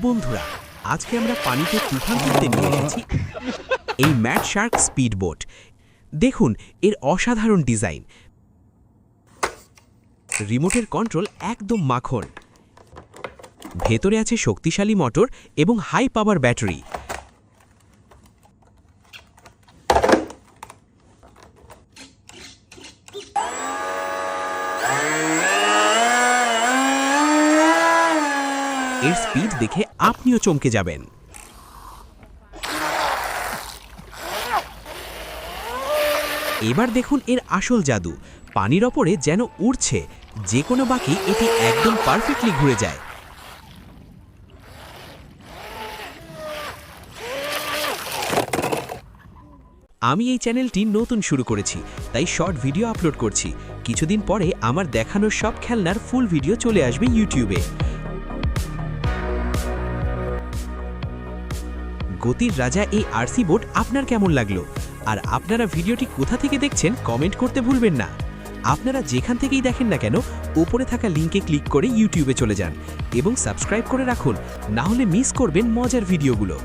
বন্ধুরা, আজকে আমরা পানিতে তুফান তুলতে নিয়ে এসেছি এই ম্যাড শার্ক স্পিড বোট। দেখুন এর অসাধারণ ডিজাইন, রিমোটের কন্ট্রোল একদম মাখন, ভেতরে আছে শক্তিশালী মোটর এবং হাই পাওয়ার ব্যাটারি। এর স্পিড দেখে আপনিও চমকে যাবেন। এবার দেখুন এর আসল জাদু, পানির ওপরে যেন উড়ছে, যে কোনো বাকি এটি একদম পারফেক্টলি ঘুরে যায়। আমি এই চ্যানেলটি নতুন শুরু করেছি, তাই শর্ট ভিডিও আপলোড করছি। কিছুদিন পরে আমার দেখানো সব খেলনার ফুল ভিডিও চলে আসবে ইউটিউবে। গতির রাজা এই আরসি বোট আপনার কেমন লাগলো? আর আপনারা ভিডিওটি কোথা থেকে দেখছেন কমেন্ট করতে ভুলবেন না। আপনারা যেখান থেকেই দেখেন না কেন, উপরে থাকা লিঙ্কে ক্লিক করে ইউটিউবে চলে যান এবং সাবস্ক্রাইব করে রাখুন, না হলে মিস করবেন মজার ভিডিওগুলো।